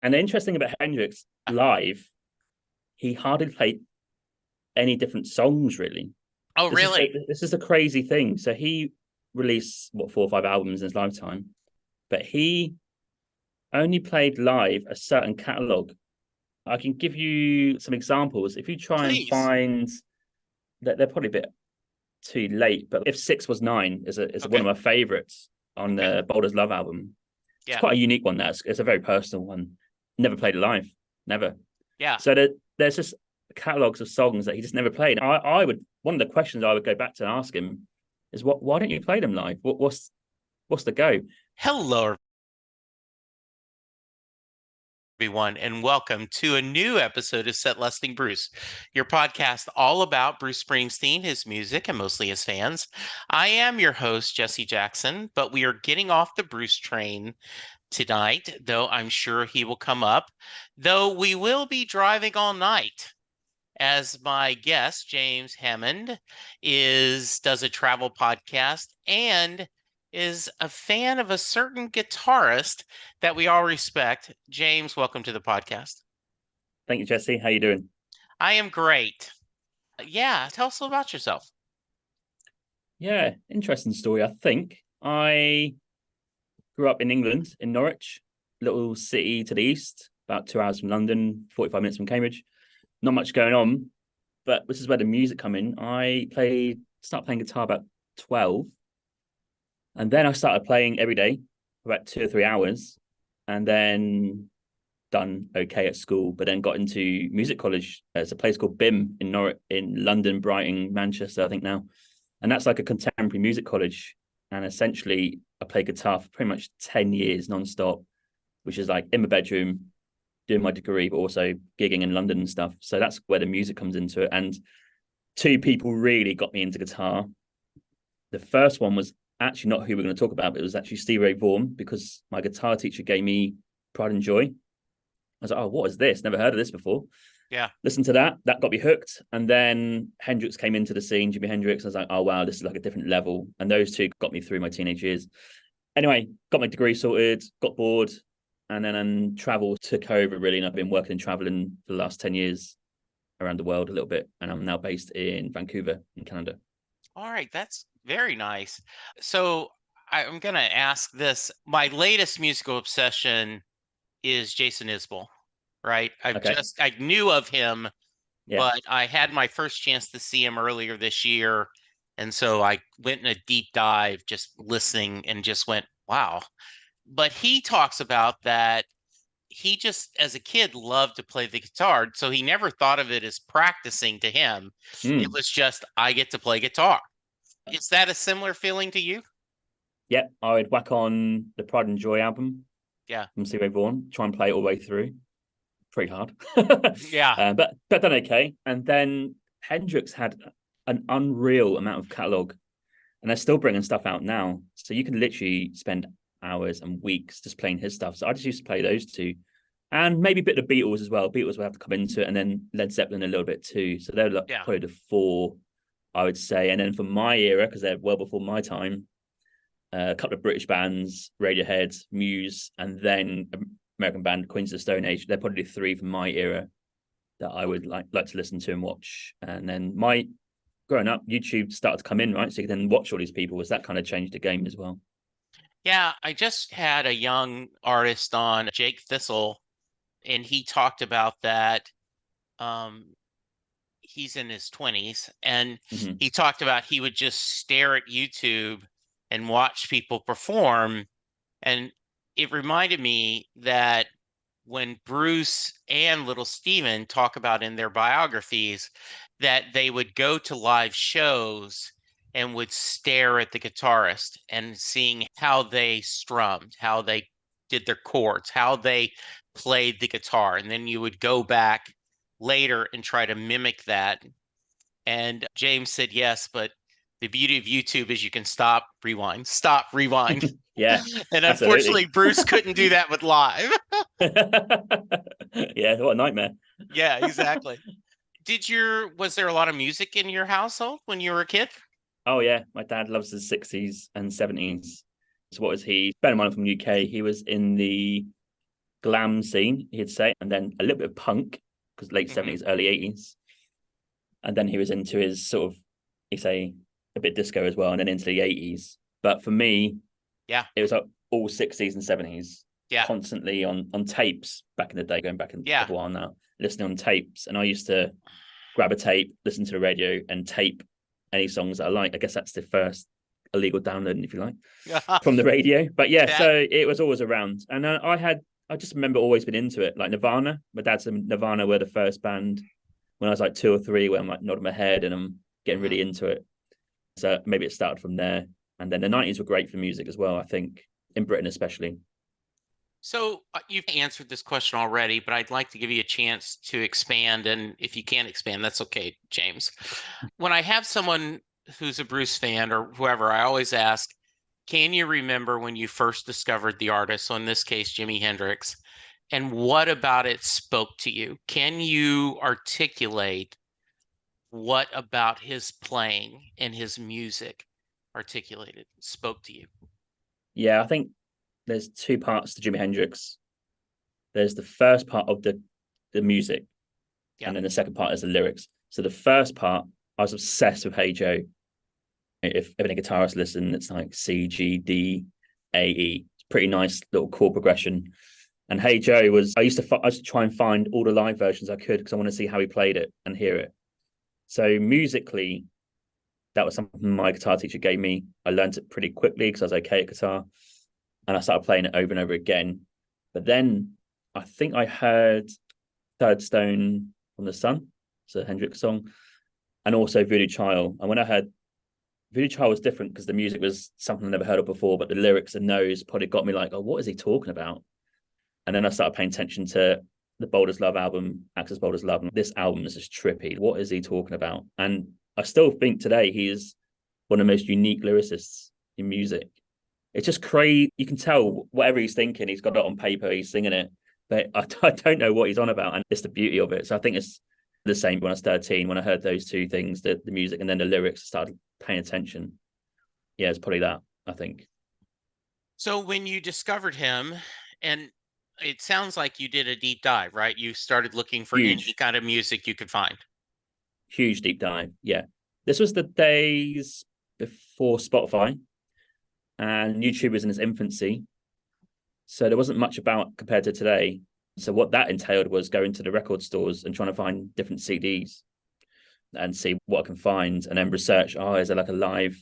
And the interesting about Hendrix live, he hardly played any different songs really. Oh, This is really? this is a crazy thing. So he released what 4 or 5 albums in his lifetime, but he only played live a certain catalog. I can give you some examples. If you try and Please. find that, they're probably a bit too late, but if 6 Was 9 is one Okay. of my favorites on Okay. the Boulder's Love album. It's Yeah. quite a unique one. It's a very personal one. Never played it live, never. Yeah. So there's just catalogs of songs that he just never played. I would one of the questions I would go back to and ask him is why don't you play them live? What's the go? Hello, everyone, and welcome to a new episode of Set Lusting Bruce, your podcast all about Bruce Springsteen, his music, and mostly his fans. I am your host, Jesse Jackson, but we are getting off the Bruce train tonight, though I'm sure he will come up, though we will be driving all night. As my guest, James Hammond, does a travel podcast and is a fan of a certain guitarist that we all respect. James, welcome to the podcast. Thank you, Jesse. How you doing? I am great. Yeah, tell us a little about yourself. Yeah, interesting story. I think I grew up in England, in Norwich, little city to the east, about 2 hours from London, 45 minutes from Cambridge. Not much going on, but this is where the music come in. Started playing guitar about 12, and then I started playing every day for about 2 or 3 hours, and then done okay at school, but then got into music college. There's a place called BIM in Norwich, in London, Brighton, Manchester, I think now, and that's like a contemporary music college. And essentially, I played guitar for pretty much 10 years nonstop, which is like in my bedroom doing my degree, but also gigging in London and stuff. So that's where the music comes into it. And two people really got me into guitar. The first one was actually not who we're going to talk about, but it was actually Stevie Ray Vaughan, because my guitar teacher gave me Pride and Joy. I was like, oh, what is this? Never heard of this before. Yeah. Listen to that. That got me hooked. And then Hendrix came into the scene, Jimi Hendrix. I was like, oh, wow, this is like a different level. And those two got me through my teenage years. Anyway, got my degree sorted, got bored, and then travel took over really. And I've been working and traveling for the last 10 years around the world a little bit. And I'm now based in Vancouver in Canada. All right, that's very nice. So I'm going to ask this. My latest musical obsession is Jason Isbell, right? Okay. I knew of him, Yeah. but I had my first chance to see him earlier this year. And so I went in a deep dive, just listening and just went, wow. But he talks about that he just, as a kid, loved to play the guitar. So he never thought of it as practicing to him. It Mm. was just, I get to play guitar. Is that a similar feeling to you? Yeah. I would whack on the Pride and Joy album Yeah. from Stevie Ray Vaughan, try and play it all the way through. Pretty hard. Yeah. But done okay. And then Hendrix had an unreal amount of catalog, and they're still bringing stuff out now. So you can literally spend hours and weeks just playing his stuff. So I just used to play those two, and maybe a bit of the Beatles as well. Beatles will have to come into it, and then Led Zeppelin a little bit too. So they're like Yeah. probably the four I would say. And then for my era, because they're well before my time, a couple of British bands, Radiohead, Muse, and then American band Queens of the Stone Age. They're probably three from my era that I would like to listen to and watch. And then my growing up, YouTube started to come in, right? So you can then watch all these people. Was that kind of changed the game as well? Yeah. I just had a young artist on, Jake Thistle, and he talked about that. Um, he's in his 20s, and Mm-hmm. he talked about he would just stare at YouTube and watch people perform. And it reminded me that when Bruce and Little Steven talk about in their biographies that they would go to live shows and would stare at the guitarist and seeing how they strummed, how they did their chords, how they played the guitar. And then you would go back later and try to mimic that. And James said yes, but the beauty of YouTube is you can stop, rewind. Yeah, And unfortunately, absolutely. Bruce couldn't do that with live. Yeah, what a nightmare. Yeah, exactly. Was there a lot of music in your household when you were a kid? Oh yeah, my dad loves the 60s and 70s. So what was he? Bear in mind, I'm from UK. He was in the glam scene, he'd say, and then a little bit of punk, because late Hmm. 70s, early 80s. And then he was into his sort of, he'd say, a bit disco as well, and then into the 80s. But for me, Yeah. it was like all 60s and 70s, Yeah. constantly on tapes back in the day, going back a Yeah. while now, listening on tapes. And I used to grab a tape, listen to the radio, and tape any songs that I like. I guess that's the first illegal downloading, if you like, from the radio. But yeah, That, so it was always around. And I just remember always been into it. Like Nirvana, my dad's Nirvana were the first band when I was like 2 or 3, where I'm like nodding my head and I'm getting mhm. really into it. So maybe it started from there. And then the 90s were great for music as well, I think, in Britain especially. So you've answered this question already, but I'd like to give you a chance to expand. And if you can't expand, that's okay, James. When I have someone who's a Bruce fan or whoever, I always ask, can you remember when you first discovered the artist? So in this case, Jimi Hendrix. And what about it spoke to you? Can you articulate what about his playing and his music articulated, spoke to you? Yeah, I think there's two parts to Jimi Hendrix. There's the first part of the music, Yeah. and then the second part is the lyrics. So the first part, I was obsessed with Hey Joe. If any guitarist listen, it's like C, G, D, A, E. It's pretty nice little chord progression. And Hey Joe was, I used to try and find all the live versions I could, because I want to see how he played it and hear it. So musically, that was something my guitar teacher gave me. I learned it pretty quickly because I was okay at guitar, and I started playing it over and over again. But then I think I heard Third Stone from the Sun, it's a Hendrix song, and also Voodoo Child. And when I heard Voodoo Child, was different because the music was something I never heard of before, but the lyrics and those probably got me like, oh, what is he talking about? And then I started paying attention to the Bold as Love album, Access Bold as Love. And this album is just trippy. What is he talking about? And I still think today he is one of the most unique lyricists in music. It's just crazy. You can tell whatever he's thinking, he's got it on paper, he's singing it, but I don't know what he's on about. And it's the beauty of it. So I think it's the same when I was 13, when I heard those two things, the music and then the lyrics, I started paying attention. Yeah, it's probably that, I think. So when you discovered him, and it sounds like you did a deep dive, right? You started looking for any Huge, kind of music you could find. huge deep dive. Yeah. This was the days before Spotify, and YouTube was in its infancy. So there wasn't much about compared to today. So what that entailed was going to the record stores and trying to find different CDs and see what I can find, and then research, oh, is there like a live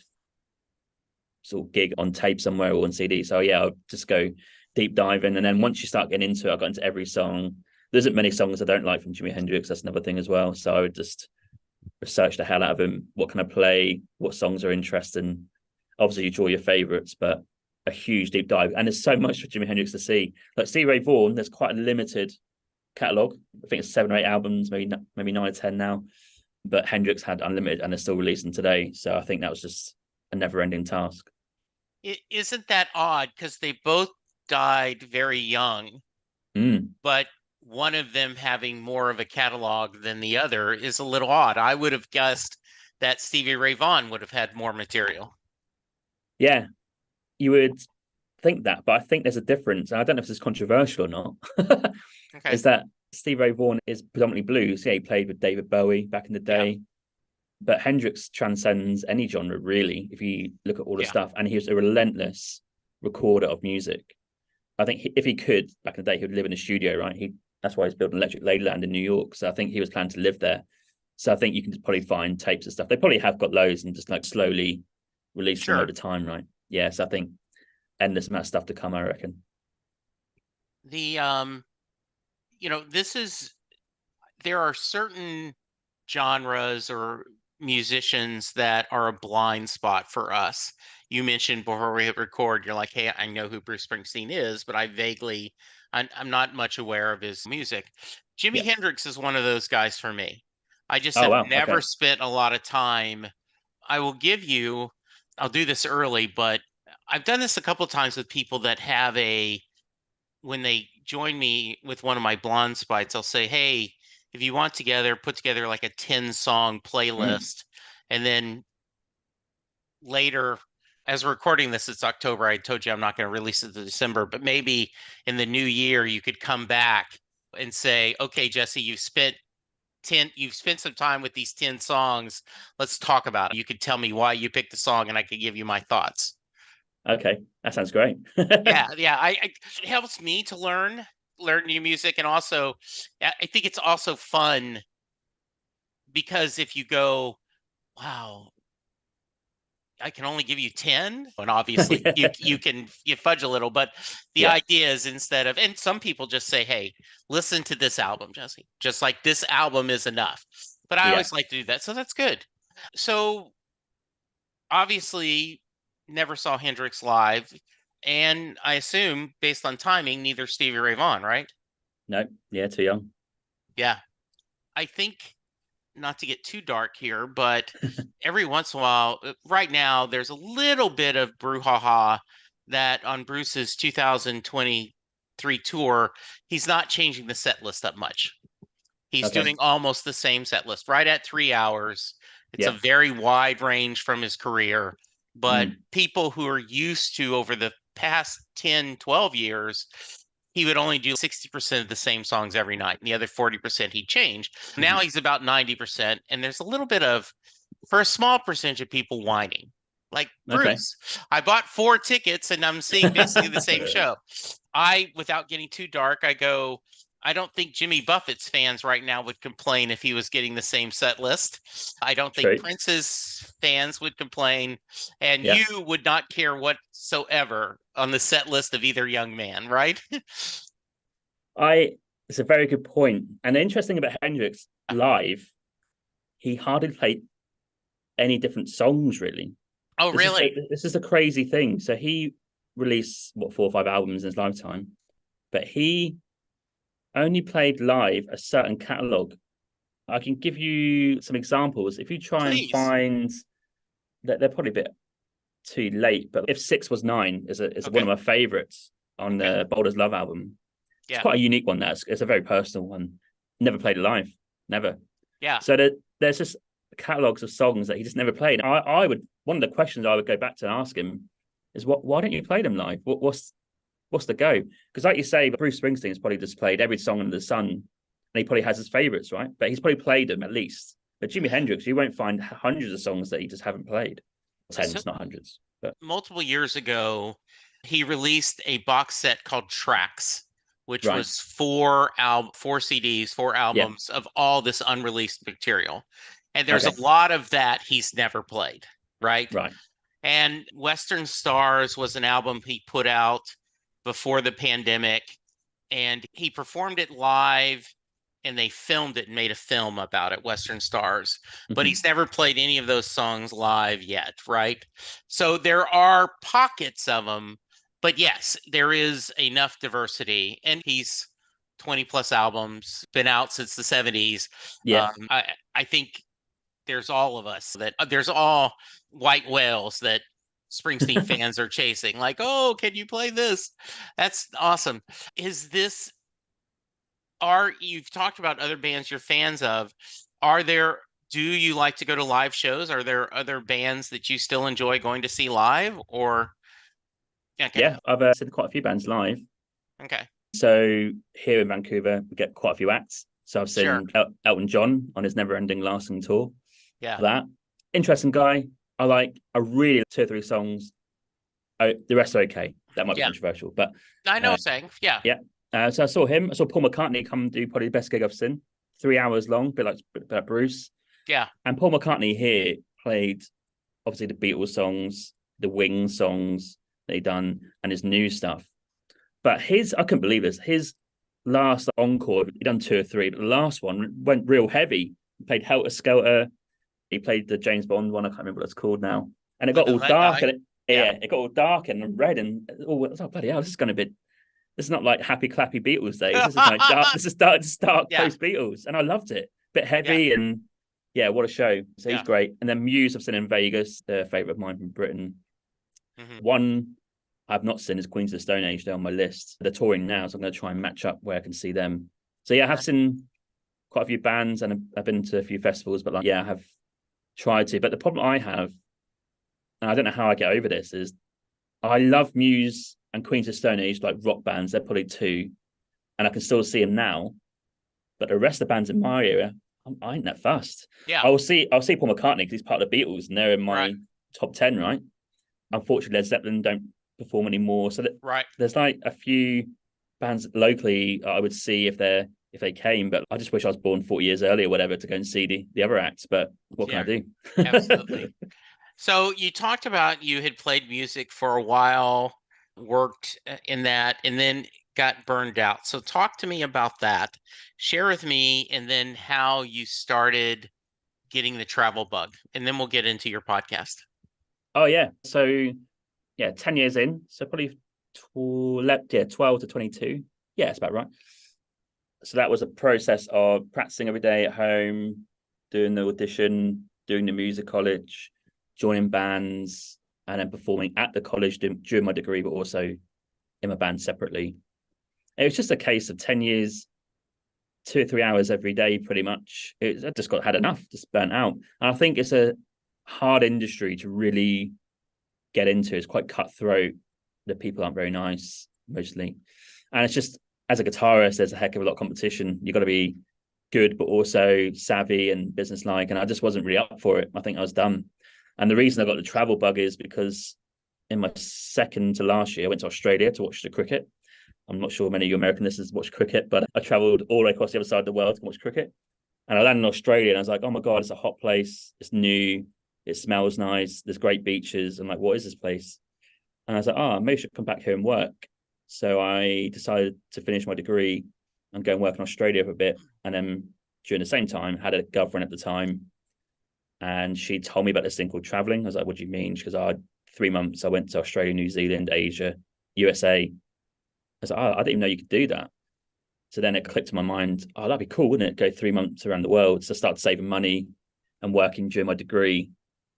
sort of gig on tape somewhere or on CD? So yeah, I'll just go deep diving. And then once you start getting into it, I got into every song. There isn't many songs I don't like from Jimi Hendrix. That's another thing as well. So I would just research the hell out of him. What can I play? What songs are interesting? Obviously, you draw your favorites, but a huge deep dive. And there's so much for Jimi Hendrix to see. Like Stevie Ray Vaughan, there's quite a limited catalog. I think it's 7 or 8 albums, maybe 9 or 10 now. But Hendrix had unlimited, and they're still releasing today. So I think that was just a never-ending task. Isn't that odd? Because they both died very young, but one of them having more of a catalog than the other is a little odd. I would have guessed that Stevie Ray Vaughan would have had more material. Yeah, you would think that, but I think there's a difference. And I don't know if this is controversial or not. Okay. Is that Steve Ray Vaughan is predominantly blues. Yeah, he played with David Bowie back in the Yeah. day. But Hendrix transcends any genre, really, if you look at all the Yeah. stuff. And he was a relentless recorder of music. I think if he could, back in the day, he would live in a studio, right? That's why he's building Electric Ladyland in New York. So I think he was planning to live there. So I think you can probably find tapes and stuff. They probably have got loads and just like slowly release them Sure. over time, right? Yeah. So I think endless amount of stuff to come, I reckon. The there are certain genres or musicians that are a blind spot for us. You mentioned before we hit record, you're like, hey, I know who Bruce Springsteen is, but I'm not much aware of his music. Jimi Yeah. Hendrix is one of those guys for me. I just Oh have wow. never Okay. spent a lot of time. I will give you, I'll do this early, but I've done this a couple of times with people that have when they join me with one of my blonde spites, I'll say, hey, if you want put together like a 10 song Mm. playlist. And then later as we're recording this, it's October. I told you I'm not going to release it to December, but maybe in the new year you could come back and say, okay, Jesse, you've spent some time with these 10 songs. Let's talk about it. You could tell me why you picked the song and I could give you my thoughts. Okay, that sounds great. Yeah, yeah. It helps me to learn new music, and also I think it's also fun because if you go, wow, I can only give you 10, and obviously Yeah. you fudge a little, but the Yeah. idea is instead of, and some people just say, hey, listen to this album, Jesse, just like this album is enough. But I Yeah. always like to do that, so that's good. So obviously never saw Hendrix live, and I assume based on timing, neither Stevie Ray Vaughan, right? No, yeah, too young. Yeah. I think, not to get too dark here, but every once in a while, right now, there's a little bit of brouhaha that on Bruce's 2023 tour, he's not changing the set list up much. He's Okay. doing almost the same set list, right at 3 hours. It's a Yeah. very wide range from his career, but Mm. people who are used to over the past 10, 12 years, he would only do 60% of the same songs every night, and the other 40% he'd change. Now Mhm. he's about 90%, and there's a little bit of, for a small percentage of people, whining. Like, Okay. Bruce, I bought 4 tickets and I'm seeing basically the same show. Without getting too dark, I go, I don't think Jimmy Buffett's fans right now would complain if he was getting the same set list. I don't think True. Prince's fans would complain, and Yeah. you would not care whatsoever on the set list of either young man, right? It's a very good point. And the interesting about Hendrix live, he hardly played any different songs really. Oh, really? This is a crazy thing. So he released what 4 or 5 albums in his lifetime, but he only played live a certain catalog. I can give you some examples. If you try and Please. find that, they're probably a bit too late, but if 6 Was 9 is one Okay. of my favorites on Okay. the Boulder's Love album. It's Yeah. quite a unique one. It's a very personal one. Never played it live, never. Yeah. So there's just catalogs of songs that he just never played. I would one of the questions I would go back to and ask him is why don't you play them live? What's the go? Because like you say, Bruce Springsteen has probably just played every song under the sun, and he probably has his favorites, right? But he's probably played them at least. But Jimi Hendrix, you won't find hundreds of songs that he just haven't played. So, Tens, not hundreds. But multiple years ago, he released a box set called Tracks, which right, was 4 CDs, four yeah, albums of all this unreleased material. And there's okay, a lot of that he's never played, right? right, And Western Stars was an album he put out before the pandemic, and he performed it live, and they filmed it and made a film about it, Western Stars. But mm-hmm. he's never played any of those songs live yet, right? So there are pockets of them, but yes, there is enough diversity, and he's 20 plus albums, been out since the 70s. Yeah. I think there's all of us that there's all white whales that Springsteen fans are chasing. Like, oh, can you play this? That's awesome. Is this you've talked about other bands you're fans of? Are there Do you like to go to live shows? Are there other bands that you still enjoy going to see live? Or okay, Yeah, I've seen quite a few bands live. okay, So here in Vancouver, we get quite a few acts. So I've sure, seen Elton John on his Never Ending Lasting tour. yeah, That interesting guy. I really 2 or 3 songs. The rest are okay. That might be yeah. controversial, but I know uh, what I'm saying. Yeah, yeah. So I saw him. I saw Paul McCartney come do probably the best gig I've seen. 3 hours long, bit like Bruce. yeah, And Paul McCartney here played obviously the Beatles songs, the Wings songs that he done, and his new stuff. But I couldn't believe this. His last encore, he done 2 or 3, but the last one went real heavy. He played Helter Skelter. He played the James Bond one. I can't remember what it's called now. And it Live got and all Let dark, Die. and Yeah, it got all dark and red, and oh, I was like, bloody hell, this is going to be. This is not like happy clappy Beatles days. This is like dark. This is dark yeah, post Beatles, and I loved it. Bit yeah, heavy and yeah, what a show. So he's yeah. great. And then Muse, I've seen in Vegas. They're a favorite of mine from Britain. Hmm. One I've not seen is Queens of the Stone Age. They're on my list. They're touring now, so I'm going to try and match up where I can see them. So yeah, I have seen quite a few bands and I've been to a few festivals, but like yeah, I have tried to. But the problem I have and I don't know how I get over this, is I love Muse and Queens of Stone Age, like rock bands. They're probably two, and I can still see them now. But the rest of the bands in my area, I ain't that fussed. Yeah, I'll see Paul McCartney because he's part of the Beatles and they're in right, my top 10, right? Unfortunately, Led Zeppelin don't perform anymore. So right. there's like a few bands locally I would see if they came, but I just wish I was born 40 years earlier, or whatever, to go and see the other acts. But what can I Yeah, do? absolutely. So you talked about you had played music for a while, worked in that, and then got burned out. So talk to me about that. Share with me, and then how you started getting the travel bug, and then we'll get into your podcast. Oh yeah. So yeah, 10 years in. So probably 12 to 22. Yeah, it's about right. So that was a process of practicing every day at home, doing the audition, doing the music college, joining bands, and then performing at the college during my degree, but also in my band separately. It was just a case of 10 years, 2 or 3 hours every day, pretty much. I just had enough, just burnt out. And I think it's a hard industry to really get into. It's quite cutthroat. The people aren't very nice, mostly. And it's just, as a guitarist, there's a heck of a lot of competition. You've got to be good, but also savvy and businesslike. And I just wasn't really up for it. I think I was done. And the reason I got the travel bug is because in my second to last year, I went to Australia to watch the cricket. I'm not sure many of you American listeners watch cricket, but I traveled all the way across the other side of the world to watch cricket. And I landed in Australia and I was like, oh my God, it's a hot place. It's new. It smells nice. There's great beaches. I'm like, what is this place? And I was like, oh, maybe I should come back here and work. So I decided to finish my degree and go and work in Australia for a bit. And then during the same time, had a girlfriend at the time. And she told me about this thing called traveling. I was like, what do you mean? Because I had 3 months. I went to Australia, New Zealand, Asia, USA. I was like, oh, I didn't even know you could do that. So then it clicked in my mind, oh, that'd be cool, wouldn't it? Go 3 months around the world. So I started saving money and working during my degree.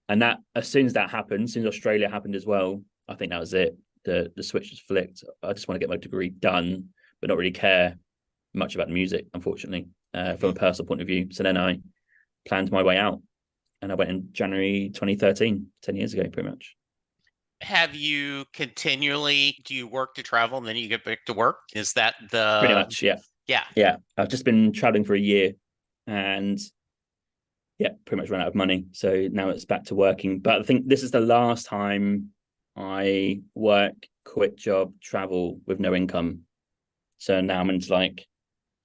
And that, as soon as that happened, as soon as Australia happened as well, I think that was it. The switch was flicked. I just want to get my degree done, but not really care much about the music, unfortunately, from a personal point of view. So then I planned my way out, and I went in January 2013, 10 years ago, pretty much. Have you continually, do you work to travel and then you get back to work? Is that Pretty much, yeah. Yeah. Yeah. I've just been traveling for a year and yeah, pretty much run out of money. So now it's back to working. But I think this is the last time I work, quit job, travel with no income. So now I'm into like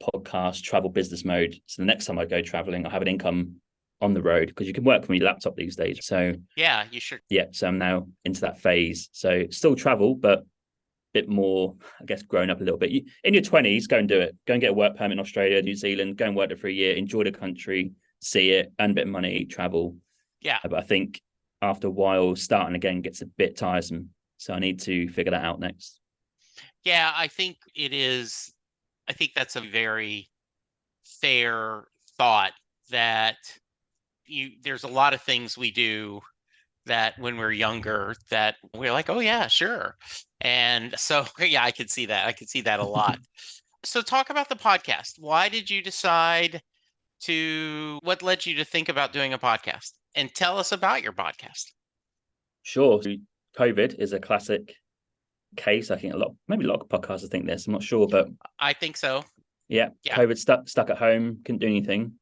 podcast, travel business mode. So the next time I go traveling, I have an income on the road because you can work from your laptop these days. So Yeah, you should. yeah, so I'm now into that phase. So still travel, but a bit more, I guess, grown up a little bit. In your 20s, go and do it. Go and get a work permit in Australia, New Zealand, go and work there for a year, enjoy the country, see it, earn a bit of money, travel. Yeah. But I think after a while, starting again gets a bit tiresome. So I need to figure that out next. Yeah, I think it is. I think that's a very fair thought that there's a lot of things we do that when we're younger that we're like, oh yeah, sure. And so yeah, I could see that. I could see that a lot. So talk about the podcast. Why did you decide what led you to think about doing a podcast? And tell us about your podcast. Sure. COVID is a classic case. I think maybe a lot of podcasters think this. I'm not sure, but I think so. yeah. Yeah. COVID stuck at home, couldn't do anything.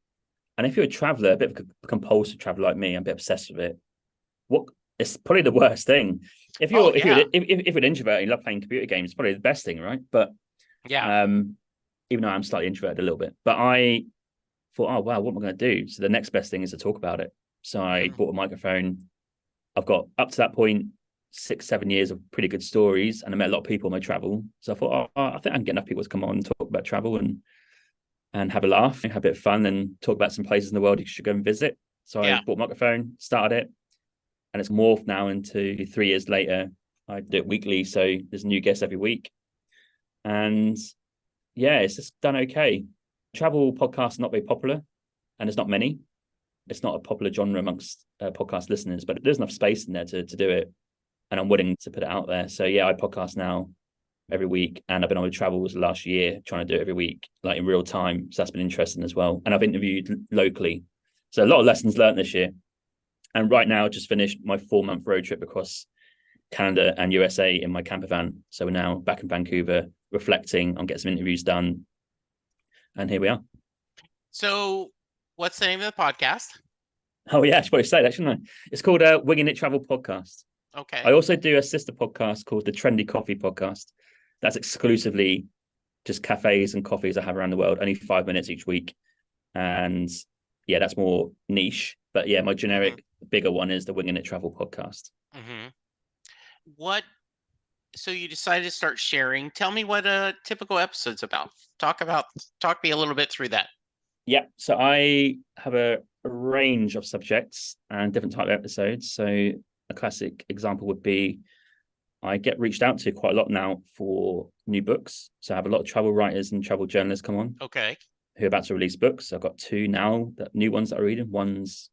And if you're a traveler, a bit of a compulsive traveler like me, I'm a bit obsessed with it. It's probably the worst thing. If you're an introvert and you love playing computer games, it's probably the best thing, right? But yeah, even though I'm slightly introverted a little bit, but I thought, oh wow, what am I going to do? So the next best thing is to talk about it. So I bought a microphone. I've got up to that point 6-7 years of pretty good stories, and I met a lot of people on my travel. So I thought, oh, I think I can get enough people to come on and talk about travel and have a laugh, have a bit of fun, and talk about some places in the world you should go and visit. So I bought a microphone, started it, and it's morphed now into 3 years later. I do it weekly, so there's a new guest every week. And yeah, it's just done okay. Travel podcasts are not very popular, and there's not many. It's not a popular genre amongst podcast listeners, but there's enough space in there to do it. And I'm willing to put it out there. So yeah, I podcast now every week, and I've been on the travels last year trying to do it every week, like in real time. So that's been interesting as well. And I've interviewed locally. So a lot of lessons learned this year. And right now, I just finished my 4-month road trip across Canada and USA in my camper van. So we're now back in Vancouver, reflecting on getting some interviews done. And here we are. So, what's the name of the podcast? Oh, yeah, I should probably say that, shouldn't I? It's called Winging It Travel Podcast. Okay. I also do a sister podcast called the Trendy Coffee Podcast. That's exclusively just cafes and coffees I have around the world, only 5 minutes each week. And yeah, that's more niche. But yeah, my generic bigger one is the Winging It Travel Podcast. Mm-hmm. What? So you decided to start sharing. Tell me what a typical episode's about. Talk me a little bit through that. Yeah, so I have a range of subjects and different type of episodes. So a classic example would be I get reached out to quite a lot now for new books. So I have a lot of travel writers and travel journalists come on. Okay. Who are about to release books. So I've got 2 now, that new ones that I'm reading. One's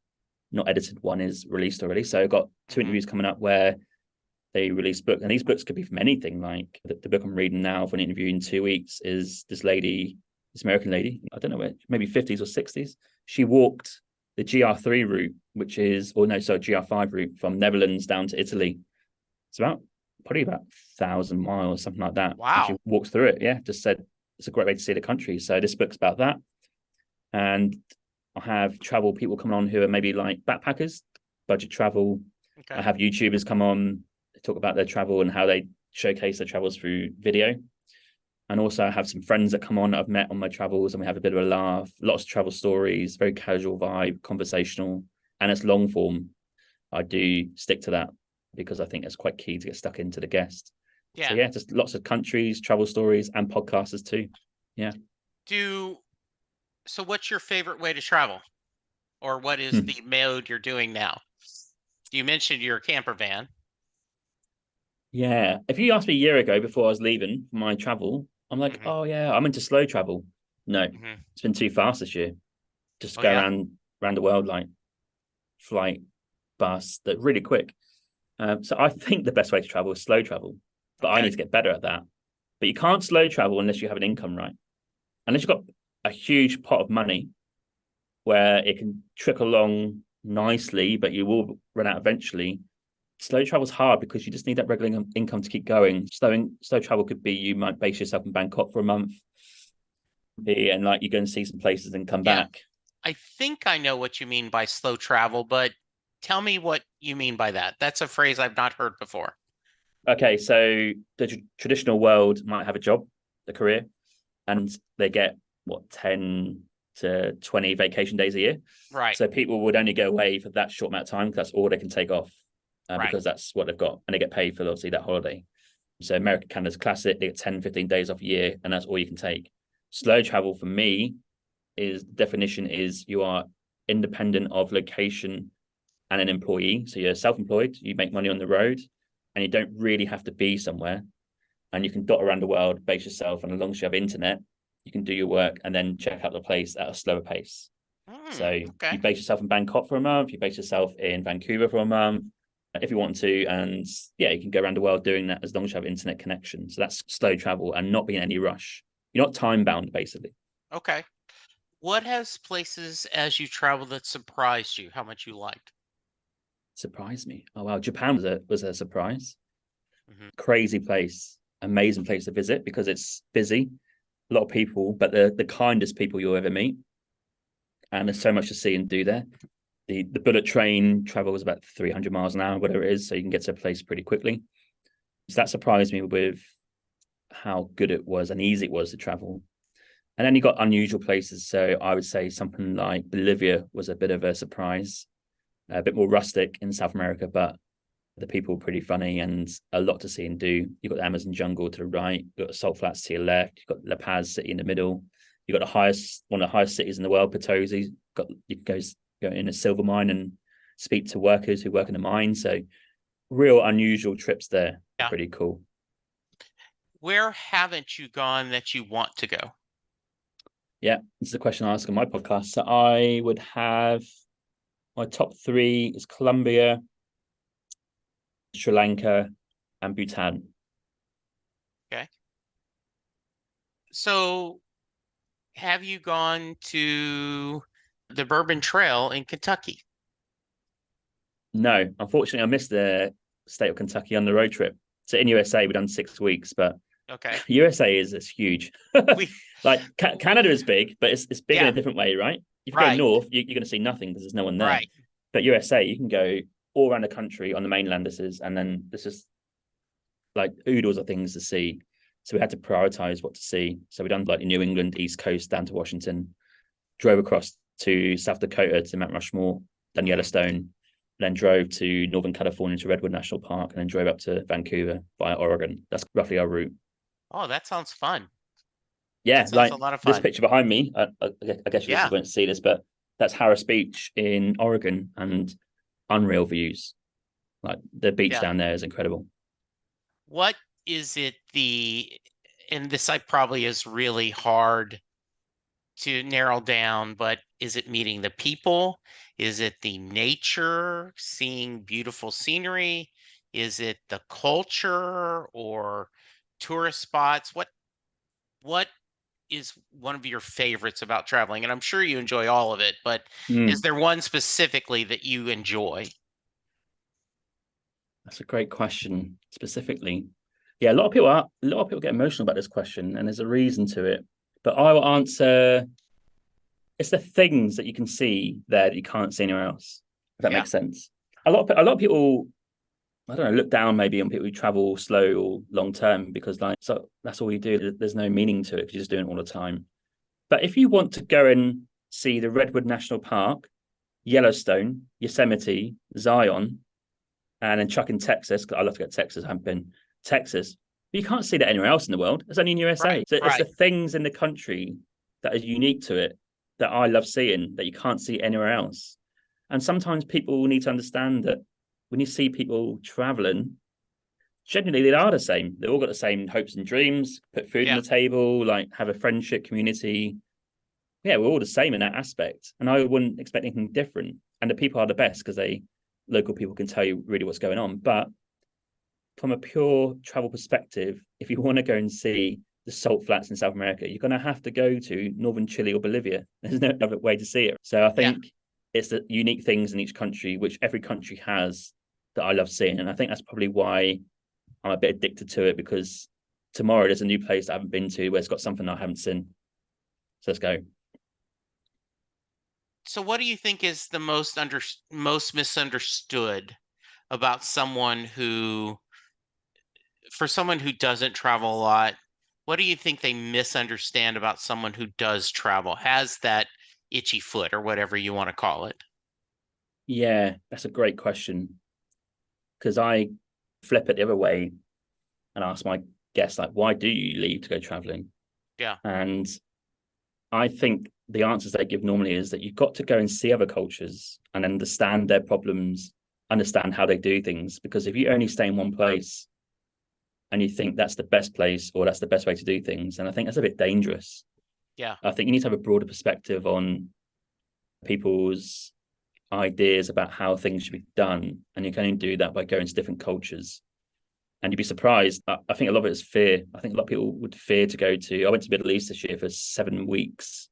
not edited, one is released already. So I've got 2 interviews coming up where they release books. And these books could be from anything. Like the book I'm reading now for an interview in 2 weeks is this American lady, I don't know where, maybe 50s or 60s. She walked the GR3 route, GR5 route from Netherlands down to Italy. It's probably about 1,000 miles, something like that. Wow. And she walks through it. Yeah, just said it's a great way to see the country. So this book's about that. And I have travel people come on who are maybe like backpackers, budget travel. Okay. I have YouTubers come on, talk about their travel and how they showcase their travels through video. And also I have some friends that come on that I've met on my travels, and we have a bit of a laugh, lots of travel stories, very casual vibe, conversational, and it's long form. I do stick to that because I think it's quite key to get stuck into the guest. Yeah. So yeah, just lots of countries, travel stories, and podcasters too. Yeah. So what's your favorite way to travel? Or what is the mode you're doing now? You mentioned your camper van. Yeah. If you asked me a year ago before I was leaving for my travel, I'm like, oh yeah, I'm into slow travel. No, it's been too fast this year. Just go around the world like flight, bus, that really quick. So I think the best way to travel is slow travel, but I need to get better at that. But you can't slow travel unless you have an income, right? Unless you've got a huge pot of money where it can trickle along nicely, but you will run out eventually. Slow travel's hard because you just need that regular income to keep going. Slow travel could be you might base yourself in Bangkok for a month, and like you go and see some places and come back. I think I know what you mean by slow travel, but tell me what you mean by that. That's a phrase I've not heard before. Okay, so the traditional world might have a job, a career, and they get 10 to 20 vacation days a year. Right. So people would only go away for that short amount of time because that's all they can take off, because that's what they've got, and they get paid for obviously that holiday. So America, Canada's classic, they get 10, 15 days off a year, and that's all you can take. Slow travel for me definition is you are independent of location and an employee. So you're self-employed, you make money on the road, and you don't really have to be somewhere, and you can dot around the world, base yourself, and as long as you have internet, you can do your work and then check out the place at a slower pace. So you base yourself in Bangkok for a month, you base yourself in Vancouver for a month, if you want to, and yeah, you can go around the world doing that as long as you have internet connection. So that's slow travel and not being in any rush. You're not time bound, basically. Okay. What has places as you travel that surprised you, how much you liked? Surprised me? Oh wow, Japan was a surprise. Crazy place, amazing place to visit because it's busy, a lot of people, but the kindest people you'll ever meet, and there's so much to see and do there. The bullet train travels about 300 miles an hour, whatever it is, so you can get to a place pretty quickly. So that surprised me with how good it was and easy it was to travel. And then you got unusual places. So I would say something like Bolivia was a bit of a surprise, a bit more rustic in South America, but the people were pretty funny and a lot to see and do. You've got the Amazon jungle to the right, you've got the salt flats to your left, you've got La Paz city in the middle, you've got one of the highest cities in the world, Potosi. You can go in a silver mine and speak to workers who work in the mine. So real unusual trips there. Yeah. Pretty cool. Where haven't you gone that you want to go? Yeah, this is a question I ask on my podcast. So I would have my top 3 is Colombia, Sri Lanka, and Bhutan. Okay. So have you gone to the Bourbon Trail in Kentucky? No, unfortunately, I missed the state of Kentucky on the road trip. So in USA, we've done 6 weeks, but Okay. USA is huge. We, Like Canada we, is big, but it's big in yeah, a different way, right? If you go right, north, you're going to see nothing because there's no one there. right. But USA, you can go all around the country on the mainland. This is, and then there's just like oodles of things to see. So we had to prioritize what to see. So we done like the New England, East Coast down to Washington, drove across to South Dakota to Mount Rushmore, then Mhm. Yellowstone, then drove to Northern California to Redwood National Park, and then drove up to Vancouver via Oregon. That's roughly our route. Oh, that sounds fun. Yeah, That sounds a like lot of this fun. picture behind me, I guess you Yeah, listeners won't see this, but that's Harris Beach in Oregon, and unreal views. Like the beach yeah. down there is incredible. What is it and this I probably is really hard to narrow down, but is it meeting the people? Is it the nature, seeing beautiful scenery? Is it the culture or tourist spots? What is one of your favorites about traveling? And I'm sure you enjoy all of it, but is Mm, there one specifically that you enjoy? that's a great question. Specifically, yeah, a lot of people get emotional about this question, and there's a reason to it. But I will answer it's the things that you can see there that you can't see anywhere else. If that Yeah, makes sense. A lot of people, I don't know, look down maybe on people who travel slow or long term because like so that's all you do. There's no meaning to it because you're just doing it all the time. But if you want to go and see the Redwood National Park, Yellowstone, Yosemite, Zion, and then chuck in Texas, because I love to go to Texas, I haven't been Texas. But you can't see that anywhere else in the world. It's only in right, USA. So it's the right. things in the country that are unique to it that I love seeing that you can't see anywhere else. And sometimes people need to understand that when you see people traveling, generally they are the same. They've all got the same hopes and dreams, put food on Yeah, the table, like have a friendship community. Yeah, we're all the same in that aspect. And I wouldn't expect anything different. And the people are the best because local people can tell you really what's going on. But from a pure travel perspective, if you want to go and see the salt flats in South America, you're going to have to go to northern Chile or Bolivia. There's no other way to see it. So I yeah. think it's the unique things in each country, which every country has, that I love seeing. And I think that's probably why I'm a bit addicted to it because tomorrow there's a new place I haven't been to where it's got something I haven't seen. So let's go. So what do you think is the most misunderstood about for someone who doesn't travel a lot, what do you think they misunderstand about someone who does travel, has that itchy foot or whatever you want to call it? Yeah, that's a great question because I flip it the other way and ask my guests, like, why do you leave to go traveling? Yeah, And I think the answers they give normally is that you've got to go and see other cultures and understand their problems, understand how they do things. Because if you only stay in one place and you think that's the best place or that's the best way to do things, then I think that's a bit dangerous. yeah, I think you need to have a broader perspective on people's ideas about how things should be done. And you can only do that by going to different cultures. And you'd be surprised. I think a lot of it is fear. I think a lot of people would fear to go to. I went to the Middle East this year for 7 weeks.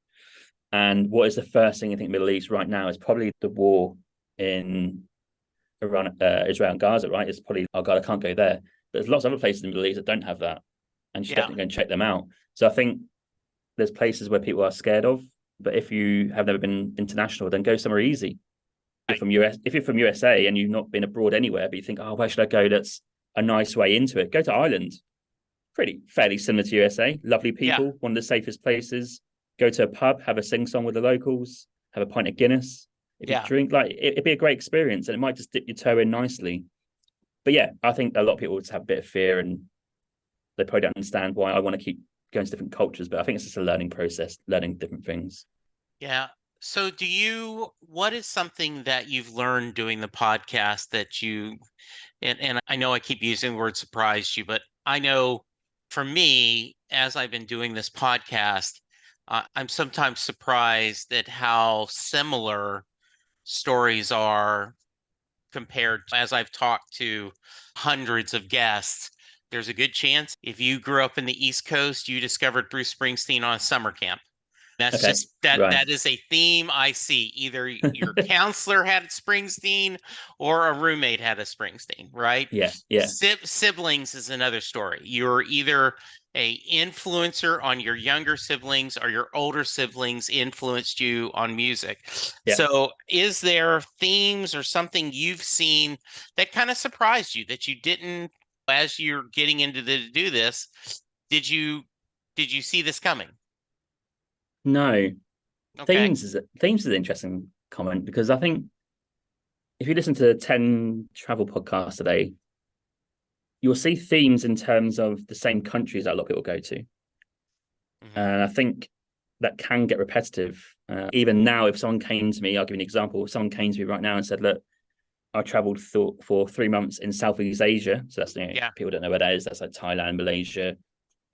And what is the first thing I think Middle East right now is probably the war in Iran, Israel and Gaza, right? It's probably, oh God, I can't go there. But there's lots of other places in the Middle East that don't have that. And you should yeah. definitely go and check them out. So I think there's places where people are scared of. But if you have never been international, then go somewhere easy. Right. If you're from USA and you've not been abroad anywhere, but you think, oh, where should I go? That's a nice way into it. Go to Ireland. Pretty fairly similar to USA. Lovely Yeah, people, one of the safest places. Go to a pub, have a sing song with the locals, have a pint of Guinness. If you yeah. drink, like it'd be a great experience, and it might just dip your toe in nicely. But yeah, I think a lot of people would have a bit of fear, and they probably don't understand why I want to keep going to different cultures. But I think it's just a learning process, learning different things. Yeah. So what is something that you've learned doing the podcast and I know I keep using the word surprised you, but I know for me, as I've been doing this podcast, I'm sometimes surprised at how similar stories are compared as I've talked to hundreds of guests. There's a good chance if you grew up in the East Coast, you discovered Bruce Springsteen on a summer camp. That's Okay. just that Right. that is a theme I see. Either your counselor had Springsteen or a roommate had a Springsteen, right? Yeah. Yeah. Siblings is another story. You're either a influencer on your younger siblings or your older siblings influenced you on music. Yeah. So is there themes or something you've seen that kind of surprised you that you didn't as you're getting into to do this, did you see this coming? No. Okay. Themes is an interesting comment because I think if you listen to 10 travel podcasts today, you'll see themes in terms of the same countries that a lot of people go to. Hmm. And I think that can get repetitive. Even now, if someone came to me, I'll give you an example. If someone came to me right now and said, look, I traveled for 3 months in Southeast Asia. So that's, Yeah. people don't know where that is. That's like Thailand, Malaysia,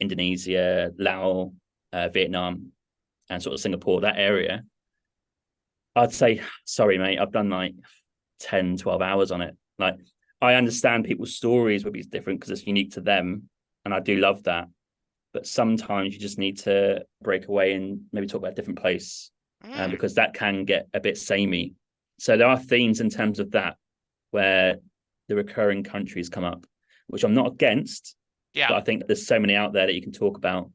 Indonesia, Laos, Vietnam, and sort of Singapore, that area. I'd say, sorry, mate, I've done like 10, 12 hours on it. Like, I understand people's stories would be different because it's unique to them. And I do love that. But sometimes you just need to break away and maybe talk about a different place, Mm, because that can get a bit samey. So there are themes in terms of that where the recurring countries come up, which I'm not against, yeah. but I think there's so many out there that you can talk about.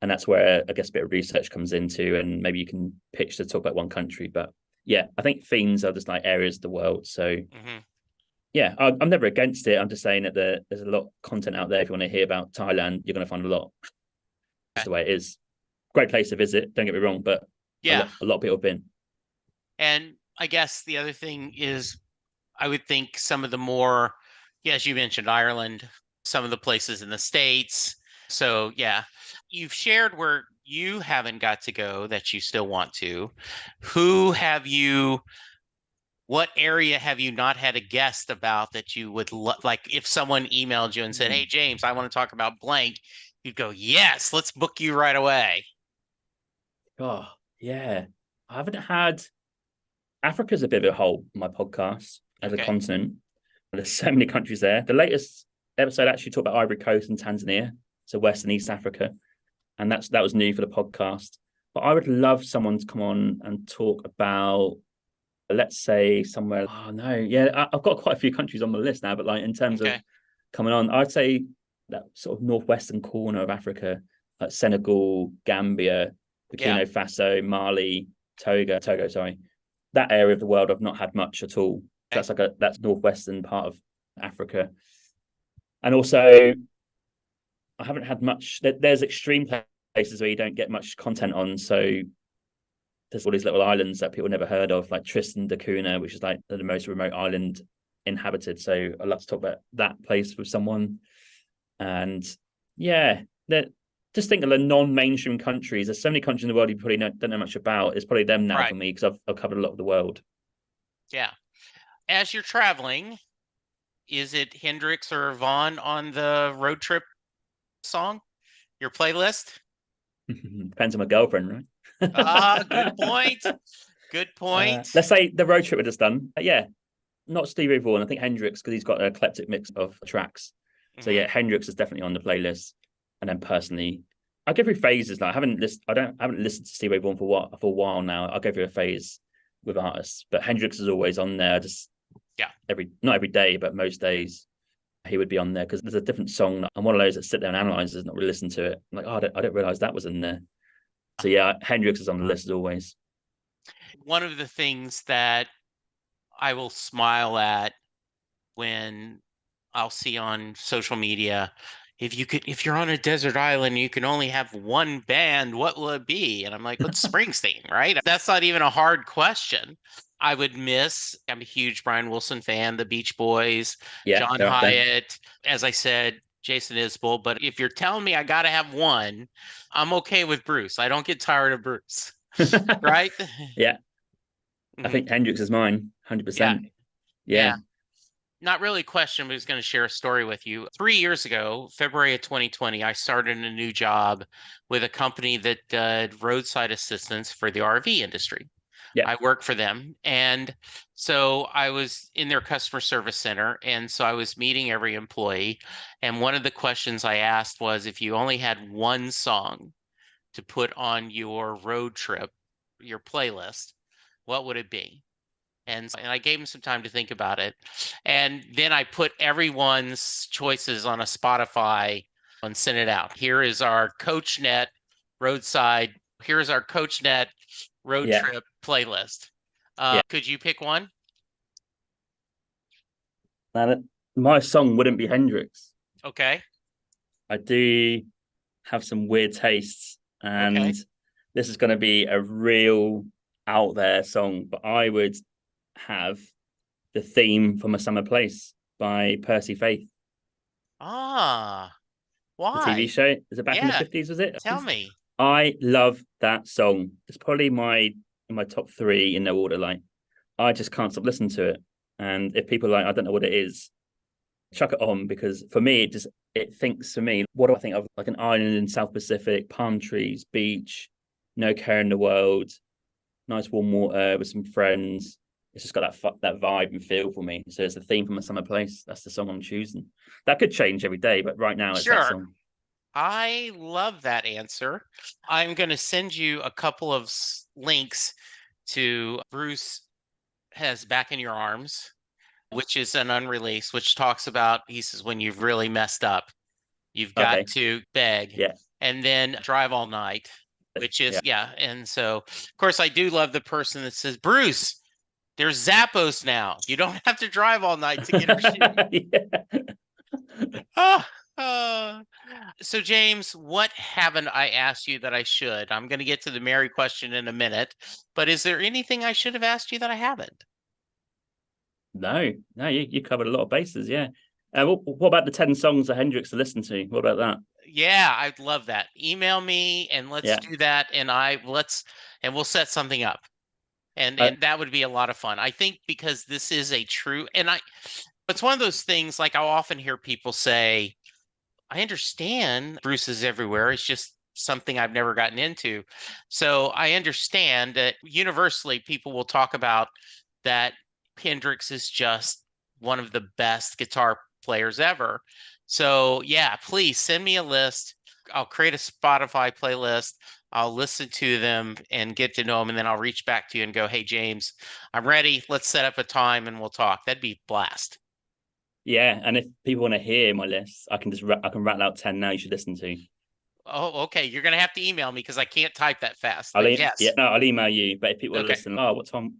And that's where I guess a bit of research comes into, and maybe you can pitch to talk about one country. But yeah, I think themes are just like areas of the world. So Hmm. yeah, I'm never against it. I'm just saying that there's a lot of content out there. If you want to hear about Thailand, you're going to find a lot. Just the way it is. Great place to visit. Don't get me wrong, but a Yeah. lot of people have been. And I guess the other thing is I would think some of the more, yeah, as you mentioned, Ireland, some of the places in the States. So yeah, you've shared where you haven't got to go that you still want to. Who have you what area have you not had a guest about that you would like if someone emailed you and said, "Hey Hmm. James, I want to talk about blank," you'd go, "Yes, let's book you right away." Oh yeah, I haven't had Africa's a bit of a hole in my podcast as a Okay. continent. There's so many countries there. The latest episode actually talked about Ivory Coast and Tanzania, so West and East Africa, and that was new for the podcast. But I would love someone to come on and talk about, let's say, somewhere. Oh no, yeah, I've got quite a few countries on my list now, but like in terms of Okay. coming on, I'd say that sort of northwestern corner of Africa, like Senegal, Gambia, Yeah. Burkina Faso, Mali, Togo, sorry, that area of the world I've not had much at all. Okay. That's northwestern part of Africa, and also I haven't had much. There's extreme places where you don't get much content on, so there's all these little islands that people never heard of, like Tristan da Cunha, which is like the most remote island inhabited. So I'd love to talk about that place with someone. And yeah, that just think of the non-mainstream countries. There's so many countries in the world you probably don't know much about. It's probably them now Right. for me because I've covered a lot of the world. Yeah. As you're traveling, is it Hendrix or Vaughn on the road trip song? Your playlist? Depends on my girlfriend, right? Ah, good point. Good point. Let's say the road trip we just done. Yeah, not Stevie Ray Vaughan. I think Hendrix because he's got an eclectic mix of tracks. So Hmm. yeah, Hendrix is definitely on the playlist. And then personally, I go through phases. Like I haven't listened to Stevie Ray Vaughan for a while now. I'll go through a phase with artists, but Hendrix is always on there. Just Yeah. not every day, but most days he would be on there because there's a different song. I'm one of those that sit there and analyzes, not really listen to it. I'm like, oh, I don't realize that was in there. So yeah, Hendrix is on the list as always. One of the things that I will smile at when I'll see on social media, if you're on a desert island, you can only have one band, what will it be? And I'm like, what's Springsteen, right? That's not even a hard question. I'm a huge Brian Wilson fan, the Beach Boys, Yeah, John they're up there. Hyatt, as I said, Jason Isbell. But if you're telling me I got to have one, I'm okay with Bruce. I don't get tired of Bruce, right? Yeah, I Mhm. think Hendrix is mine, Yeah. 100%. Yeah. Yeah. Not really a question, but I was going to share a story with you. 3 years ago, February of 2020, I started a new job with a company that did roadside assistance for the RV industry. Yeah. I work for them. And so I was in their customer service center. And so I was meeting every employee. And one of the questions I asked was if you only had one song to put on your road trip, your playlist, what would it be? And I gave him some time to think about it. And then I put everyone's choices on a Spotify and sent it out. Here is our CoachNet roadside. Here's our CoachNet road Yeah. trip playlist. Yeah. Could you pick one? Now, my song wouldn't be Hendrix. Okay. I do have some weird tastes, Okay. and this is going to be a real out there song, but I would have the theme from A Summer Place by Percy Faith, Ah, the TV why? show. Is it back in the Yeah, 50s, was it? tell me. I love that song. It's probably my top three in no order. Like, I just can't stop listening to it. And if people are like, I don't know what it is, chuck it on, because for me, it thinks for me, what do I think of? Like an island in South Pacific, palm trees, beach, no care in the world, nice warm water with some friends. It's just got that vibe and feel for me. So it's the theme from A Summer Place. That's the song I'm choosing. That could change every day, but right now it's that Sure. song. I love that answer. I'm going to send you a couple of links to Bruce has Back in Your Arms, which is an unreleased, which talks about, he says, when you've really messed up, you've got Okay. to beg. Yeah. And then Drive All Night, which is, Yeah. yeah. And so, of course, I do love the person that says, Bruce, there's Zappos now. You don't have to drive all night to get a shoe. Yeah. Oh, oh. So, James, what haven't I asked you that I should? I'm going to get to the Mary question in a minute, but is there anything I should have asked you that I haven't? No, you covered a lot of bases. Yeah. What about the 10 songs that Hendrix to listen to? What about that? Yeah, I'd love that. Email me and let's Yeah. do that. And we'll set something up. And Uh, and that would be a lot of fun. I think because this is a true, it's one of those things, like I'll often hear people say, I understand Bruce is everywhere. It's just something I've never gotten into. So I understand that universally people will talk about that Hendrix is just one of the best guitar players ever. So yeah, please send me a list. I'll create a Spotify playlist. I'll listen to them and get to know them, and then I'll reach back to you and go, "Hey James, I'm ready. Let's set up a time and we'll talk." That'd be blast. yeah. And if people want to hear my list, I can rattle out 10 now you should listen to. Oh, okay. You're gonna have to email me because I can't type that fast. But Yeah, yes. no, I'll email you. But if people are Okay. listening,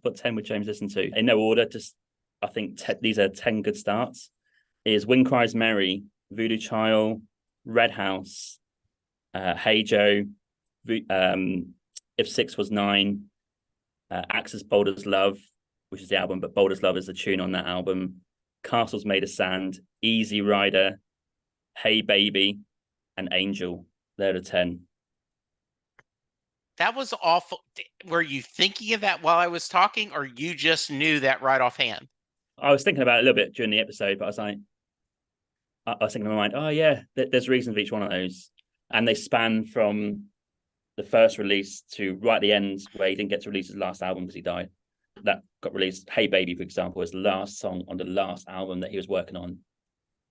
what 10 would James listen to? In no order, just I think these are 10 good starts. Is Wind Cries Mary, Voodoo Child, Red House, Hey Joe, If Six Was Nine, Axis Boulder's Love, which is the album, but Boulder's Love is the tune on that album. Castles Made of Sand, Easy Rider, Hey Baby, and Angel. They're the 10. That was awful. Were you thinking of that while I was talking, or you just knew that right offhand? I was thinking about it a little bit during the episode, but I was thinking in my mind, oh yeah, there's reasons for each one of those, and they span from the first release to right at the end where he didn't get to release his last album because he died. That got released. Hey Baby, for example, was the last song on the last album that he was working on.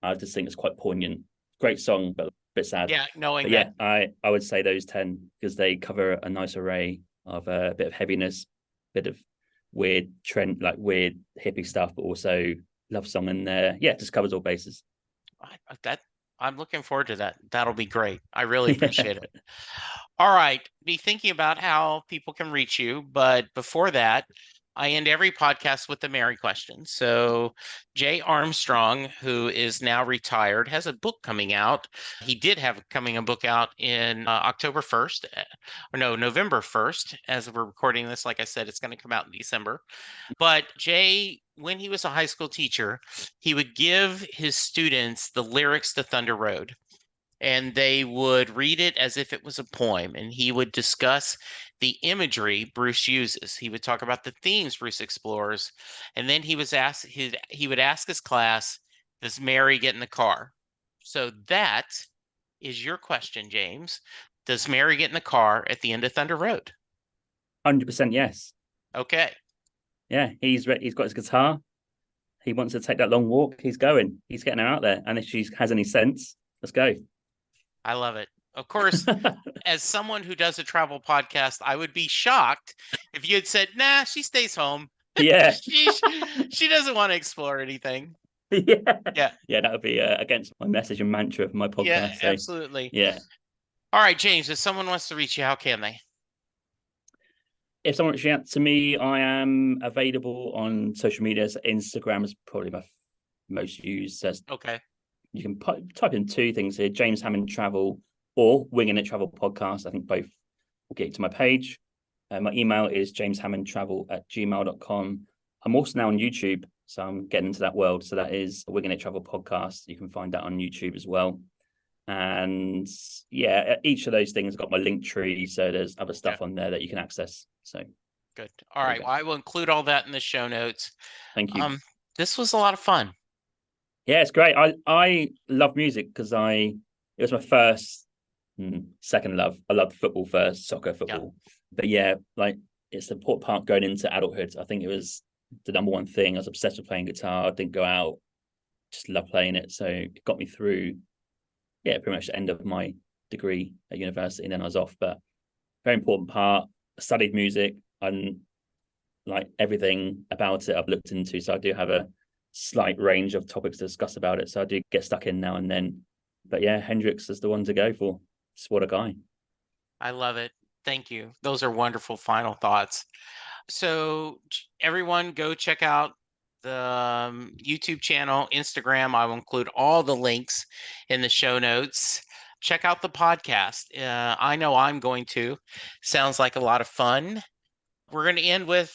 I just think it's quite poignant. Great song, but a bit sad. Yeah, knowing But yeah, that. I would say those 10 because they cover a nice array of a bit of heaviness, bit of weird trend, like weird hippie stuff, but also love song in there. Yeah, just covers all bases. That I'm looking forward to that. That'll be great. I really appreciate it. All right. Be thinking about how people can reach you. But before that, I end every podcast with the Mary question. So, Jay Armstrong, who is now retired, has a book coming out. He did have a book out in October 1st, or no, November 1st. As we're recording this, like I said, it's going to come out in December. But Jay, when he was a high school teacher, he would give his students the lyrics to Thunder Road, and they would read it as if it was a poem, and he would discuss the imagery Bruce uses. He would talk about the themes Bruce explores, and then he would ask his class, does Mary get in the car? So that is your question, James. Does Mary get in the car at the end of Thunder Road? 100% yes. Okay. Yeah, he's got his guitar. He wants to take that long walk. He's going. He's getting her out there. And if she has any sense, let's go. I love it. Of course, as someone who does a travel podcast, I would be shocked if you had said, "Nah, she stays home. Yeah. She doesn't want to explore anything." Yeah. Yeah, Yeah, that would be against my message and mantra of my yeah, podcast. So, absolutely. yeah. All right, James, if someone wants to reach you, how can they? If someone reaches out to me, I am available on social media. So Instagram is probably my most used. So Okay. you can type in two things here: James Hammond Travel or Winging It Travel Podcast. I think both will get you to my page. My email is jameshammondtravel@gmail.com. I'm also now on YouTube, so I'm getting into that world. So that is a Winging It Travel Podcast. You can find that on YouTube as well. And yeah, each of those things got my link tree, so there's other Yeah, stuff on there that you can access. So good. All there you right. go. Well, I will include all that in the show notes. Thank you. This was a lot of fun. Yeah, it's great. I love music because it was my first, second love. I loved football first, soccer, Yeah. football. But yeah, like it's the important part going into adulthood. I think it was the number one thing. I was obsessed with playing guitar. I didn't go out, just love playing it. So it got me through, yeah, pretty much the end of my degree at university, and then I was off. But very important part. I studied music and like everything about it I've looked into. So I do have a slight range of topics to discuss about it. So I do get stuck in now and then. But yeah, Hendrix is the one to go for. Just what a guy. I love it. Thank you. Those are wonderful final thoughts. So everyone go check out the YouTube channel, Instagram. I will include all the links in the show notes. Check out the podcast. I know I'm going to. Sounds like a lot of fun. We're going to end with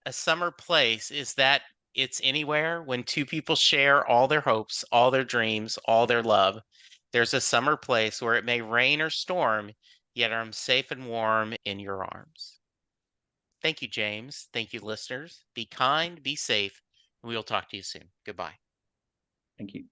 a summer place. Is that it's anywhere when two people share all their hopes, all their dreams, all their love. There's a summer place where it may rain or storm, yet I'm safe and warm in your arms. Thank you, James. Thank you, listeners. Be kind, be safe, and we'll talk to you soon. Goodbye. Thank you.